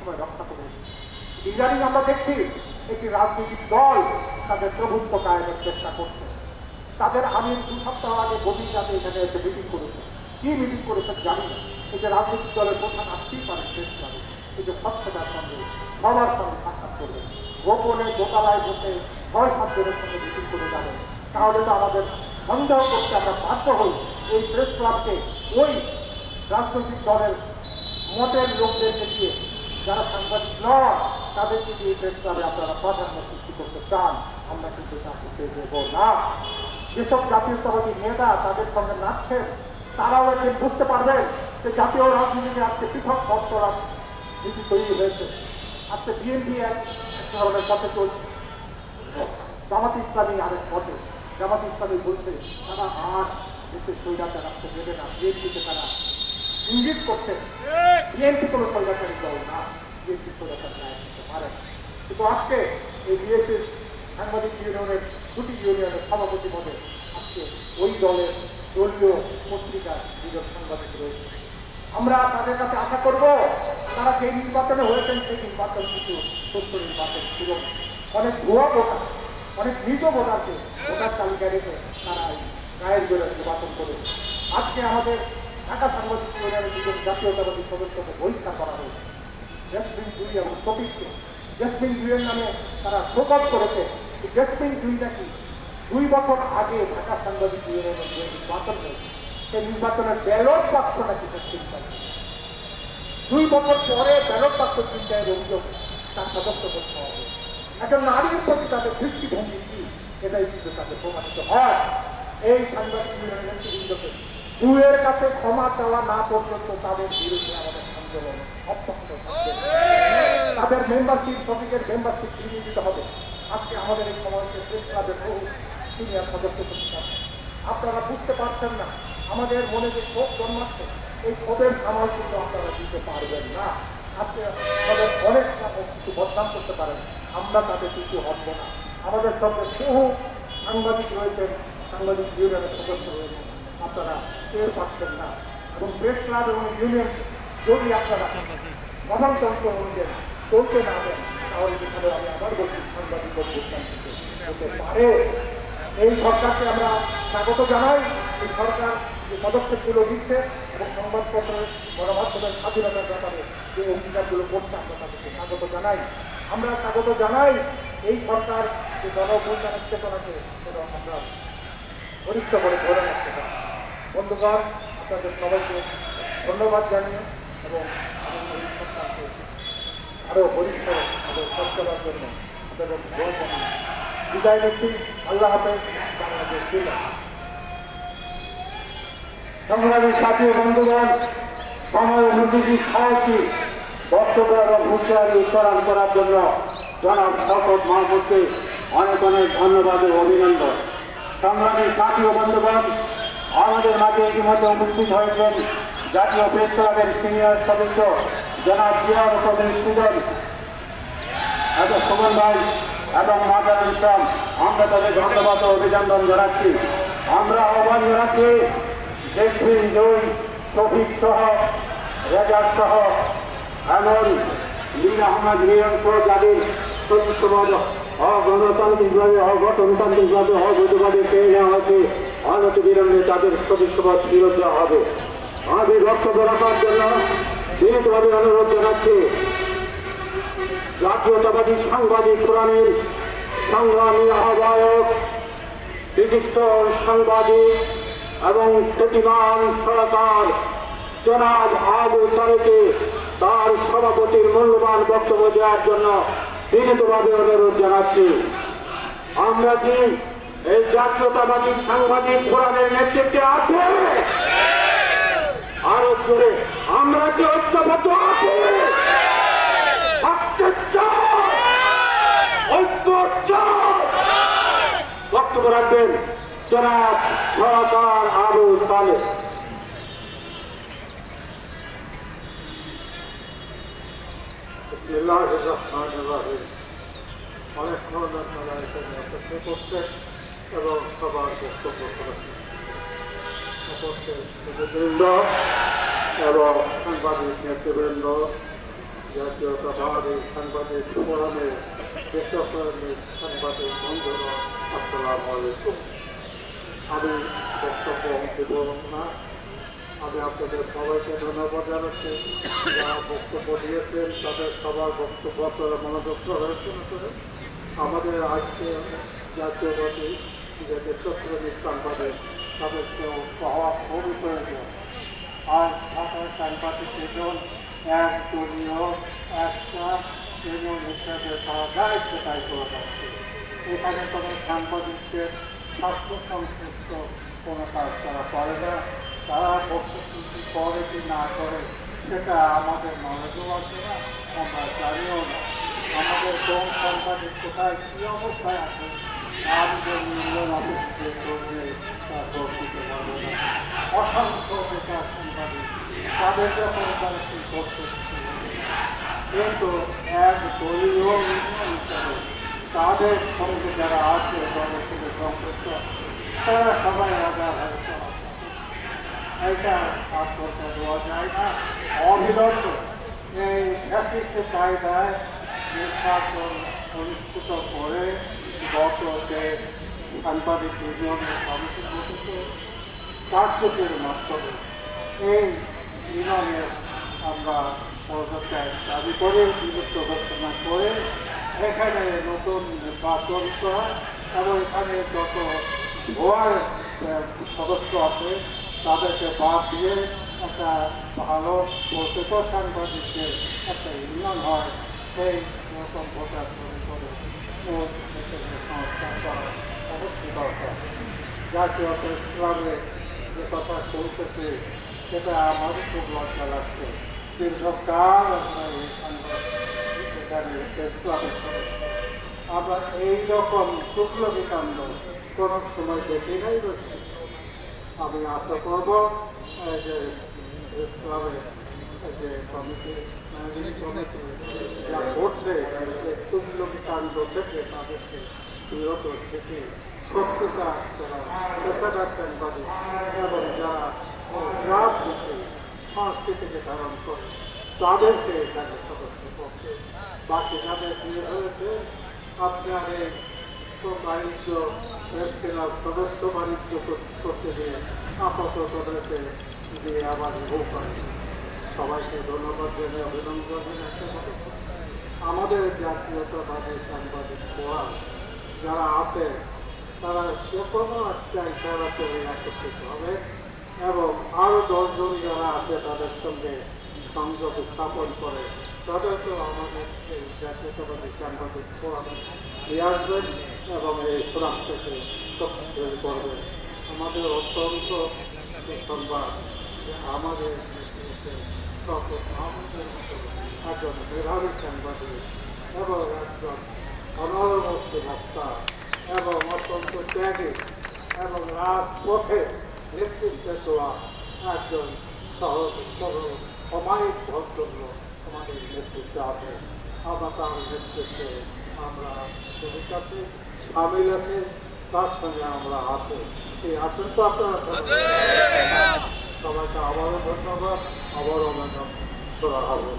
সবসময় রক্ষা করে এসেছে। ইদানিং আমরা দেখছি একটি রাজনৈতিক দল তাদের প্রভুত্ব কায়েমের চেষ্টা করছে। তাদের আমির 2 সপ্তাহ আগে গভীর রাতে এখানে একটা মিটিং করেছে। কি মিটিং করেছে জানি না। এই যে রাজনৈতিক দলের প্রধান আসতেই পারে শেষ যাবে, এই যে স্বচ্ছতার সঙ্গে সবার সঙ্গে সাক্ষাৎ করবে, গোপনে দোতলায় বসে 6-7 জনের সঙ্গে মিটিং করে যাবেন, তাহলে তো আমাদের সন্দেহ করতে আমরা বাধ্য হই এই প্রেস ক্লাবকে ওই রাজনৈতিক দলের মতের লোকদেরকে দিয়ে, যারা সাংবাদিক নয় তাদেরকে দিয়ে প্রেস ক্লাবে আপনারা প্রাধান্য সৃষ্টি করতে চান। আমরা কিন্তু তা করতে দেবো না। যেসব জাতীয়তাবাদী নেতা তাদের সঙ্গে নাচছেন, তারাও একদিন বুঝতে পারবেন যে জাতীয় রাজনীতিতে আজকে পৃথক পথ চলার নীতি তৈরি হয়েছে। আজকে বিএনপি এক ধরনের পথে চলছে, জামাত ইসলামী আরেক পথে। জামাত ইসলামী বলছে তারা আর দেশের স্বৈরাচার রাখতে দেবে না, বিএনপিকে তারা ইঙ্গিত করছে। বিএনপি কোনো স্বৈরাচারী দল না, বিএনপি স্বৈরাচার ন্যায় করতে পারে। কিন্তু আজকে এই বিএনপির সাংবাদিক ইউনিয়নের 2টি ইউনিয়নের সভাপতি পদে আজকে ওই দলের দলীয় পত্রিকার 2জন সাংবাদিক রয়েছে। আমরা তাদের কাছে আশা করব তারা যে নির্বাচনে হয়েছেন সেই নির্বাচন কিন্তু সত্য নির্বাচন ছিল। অনেক ভুয়া ভোটার, অনেক মৃত ভোটারকে ভোটার তালিকায় রেখে তারা গায়ের জোরে নির্বাচন করে। আজকে আমাদের ঢাকা সাংবাদিক ইউনিয়নের 2জন জাতীয়তাবাদী সদস্যকে বহিষ্কার করা হয়েছে। জেসমিন জুই এবং শফিককে জেসমিন জুইয়ের নামে তারা শোকজ করেছে। জেসমিন জুই নাকি 2 বছর আগে ঢাকা সাংবাদিক ইউনিয়নের যে নির্বাচন হয়েছে সেই নির্বাচনের ব্যালট বাক্স নাকি ছিনতাই, 2 বছর পরে ব্যালট বাক্স ছিনতাইয়ের অভিযোগ তার সদস্য করতে হবে। একটা নারীর প্রতি তাদের দৃষ্টিভঙ্গি কি, এটাই কিন্তু তাকে প্রমাণিত হয়। এই সাংবাদিক ইউনিয়নের নেতৃবৃন্দকে জুয়ের কাছে ক্ষমা চাওয়া না পর্যন্ত তাদের বিরুদ্ধে আমাদের আন্দোলন অব্যাহত থাকবে। তাদের মেম্বারশিপ, শফিকের মেম্বারশিপ ফিরিয়ে দিতে হবে। আজকে আমাদের এই সমাবেশে প্রেস ক্লাবের বহু সিনিয়র সদস্য প্রতিষ্ঠান, আপনারা বুঝতে পারছেন না আমাদের মনে যে ক্ষোভ জন্মাচ্ছে, এই ক্ষোভের সামাল কিন্তু আপনারা দিতে পারবেন না। আজকে আমাদের অনেক কিছু বদনাম করতে পারেন, আমরা তাদের কিছু হব না। আমাদের সঙ্গে বহু সাংবাদিক রয়েছেন, সাংবাদিক ইউনিয়নের সদস্য রয়েছেন, আপনারা টের পাচ্ছেন না। এবং প্রেস ক্লাব এবং ইউনিয়ন যদি আপনারা গঠনতন্ত্র অনুযায়ী চলতে না দেন, তাহলে যেখানে আমি আবার বলছি সাংবাদিক হতে পারে। এই সরকারকে আমরা স্বাগত জানাই। এই সরকার যে পদক্ষেপগুলো নিচ্ছে এবং সংবাদপত্রের গণমাধ্যমের স্বাধীনতার ব্যাপারে যে অঙ্গীকারগুলো করছে, আমরা তাদেরকে স্বাগত জানাই। আমরা স্বাগত জানাই এই সরকার যে গণঅভ্যুত্থানের চেতনাকে আমরা ঘনিষ্ঠ করে ধরে রাখতে পারি। বন্ধুগণ, আপনাদের সবাইকে ধন্যবাদ জানিয়ে এবং এই সরকারকে আরো ঘনিষ্ঠ সচ্ছলার জন্য আপনাদের বিদায় নিচ্ছি। আল্লাহ হাফেজ। বাংলাদেশ জেলা সংগ্রামী সাথী বন্ধুগণ, সময় অনুযায়ী সাহসী বক্তব্য এবং হুঁশিয়ারি উচ্চারণ করার জন্য জনাব শওকত মাহমুদকে অনেক অনেক ধন্যবাদ ও অভিনন্দন। সংগ্রামী সাথী ও বন্ধুগণ, আমাদের মাঝে ইতিমধ্যে উপস্থিত হয়েছেন জাতীয় প্রেস ক্লাবের সিনিয়র সদস্য জনাব জিয়াউল কবির সুজন এবং সুমন ভাই এবং মাজারুল ইসলাম। আমরা তাদের ধন্যবাদ ও অভিনন্দন জানাচ্ছি। আমরা আহ্বান জানাচ্ছি জেসমিন জুই, শফিক সহ, রেজাক সহ এমন মীর আহমদ মিলন সহ যাদের সদস্যপদ অগণতান্ত্রিকভাবে অগণতান্ত্রিকভাবে অবৈধভাবে পেয়ে নেওয়া হয়েছে, অনতি বিলম্বে তাদের সদস্যপদ ফেরত দেওয়া হবে। আমাদের বক্তব্য রাখার জন্য বিনীতভাবে অনুরোধ জানাচ্ছি জাতীয়তাবাদী সাংবাদিক ফোরামের সংগ্রামী আহ্বায়ক, বিশিষ্ট সাংবাদিক এবং প্রতিমান সরকার জনাব আবু তারেককে তার সভাপতির মূল্যবান বক্তব্য দেওয়ার জন্য বিনীতভাবে অনুরোধ জানাচ্ছি। আমরা কি এই জাতীয়তাবাদী সাংবাদিক ফোরামের নেতৃত্বে আছে? আরো জোরে, আমরা কি ঐক্যবদ্ধ আছি? বক্তব্য রাখবেন জনাব সরকার আবু তালেব। অনেকক্ষণ আপনারা এখানে অপেক্ষা করছেন এবং সবার বক্তব্য করেছেন। এবং সাংবাদিক নেতৃবৃন্দ, জাতীয় জাতীয়তাবাদী সাংবাদিক ফোরামের দেশপ্রেমী সাংবাদিক বন্ধুরা, আসসালামু আলাইকুম। আমি বক্তব্য দেব না, আমি আপনাদের সবাইকে ধন্যবাদ জানাচ্ছি। যারা বক্তব্য দিয়েছেন তাদের সবার বক্তব্য আপনারা মনোযোগ সহকারে শুনেছেন। আমাদের আজকে জাতীয়বাদী যে দেশপ্রেমী সাংবাদিক তাদেরকেও পাওয়া খুবই প্রয়োজন। আর ঢাকার সাংবাদিক দুজন এক দলীয় একটা ইউনিয়ন হিসাবে তারা দায়িত্ব দায়ী করে যাচ্ছে। এখানে কোনো সাংবাদিকদের স্বাস্থ্য সংশ্লিষ্ট কোনো কাজ তারা করে না। তারা বক্তব্য করে কি না করে সেটা আমাদের নলেজও আছে না, আমরা জানিও না। আমাদের কোন সাংবাদিক কোথায় কী অবস্থায় আছে আমাদের ইউনিয়ন অফিসে করলে তা দিতে পারবে না। অসংখ্য বেকার সাংবাদিক তাদের ব্যাপারে তারা কি করতে, কিন্তু এক দলীয় ইউনিয়ন হিসাবে তাদের সঙ্গে যারা আছে দলের সঙ্গে সম্পৃক্ত তারা সবাই আজাদ হয়েছে। এটা আশ্বাসটা দেওয়া যায় না। অবিলম্বে এই ফ্যাসিস্টের কায়দায় নির্বাচন অনুষ্ঠিত করে গত যে সাংবাদিক ইউনিয়নের কমিটি গঠিত কার্যকরের মাধ্যমে এই ইউনিয়নের আমরা পদত্যাগ দাবি করে বিলুপ্ত ঘোষণা করে এখানে নতুন নির্বাচন করা এবং এখানে যত ভুয়ার সদস্য আছে তাদেরকে বাদ দিয়ে একটা ভালো প্রকৃত সাংবাদিকদের একটা ইউনিয়ন হয় সেই রকম ভোটার করে সংস্কার করা অবশ্যই দরকার। জাতীয় ইসলামে যে কথা চলতেছে সেটা আমারও খুব লজ্জা লাগছে। দীর্ঘকাল আমরা এই এখানে আমরা এইরকম শুক্লবী কাণ্ড কোনো সময় দেখি নাই বসে। আমি আশা করব যে ইসলামের যে কমিটি ম্যানেজিং কমিটি যা করছে শুক্লবী কাণ্ড থেকে তাদেরকে বিরত থেকে সত্যতা যারা পেশাদার সাংবাদিক এবং যারা রাজনীতি সংস্কৃতিকে ধারণ করে তাদেরকে এখানে সদস্য করতে, বাকি যাদের বিয়ে হয়েছে আপনার এই বাণিজ্য সদস্য বাণিজ্য করতে গিয়ে আপাতত তাদেরকে দিয়ে আবার ভোগ করে। সবাইকে ধন্যবাদ জানিয়ে অভিনন্দন জানাতে হবে। আমাদের জাতীয়তাবাদী সাংবাদিক ফোরাম যারা আছে তারা যে কোনো একটা ইশারা করে একত্রিত হবে এবং আরও 10 জন যারা আছে তাদের সঙ্গে সংযোগ স্থাপন করে তাদেরকেও আমাদের এই জাতীয়তাবাদী সাংবাদিক ফোরামে নিয়ে আসবেন এবং এই ফোরাম থেকে শক্তিশালী করবেন। আমাদের অত্যন্ত সংবাদ যে আমাদের একজন মেধাবী সাংবাদিক এবং একজন অনরমস্তি বক্তা এবং অত্যন্ত ত্যাগী এবং রাজপথে নেতৃত্ব দেওয়া একজন সহজ অমায়িক ভদ্রলোক আমাদের নেতৃত্বে আছে। আমরা তার নেতৃত্বে আমরা সবার কাছে সামিল আছে, তার সঙ্গে আমরা আছি। এই আছেন তো আপনারা সবাইকে আবারও ধন্যবাদ, আবারও আমরা করা হবে।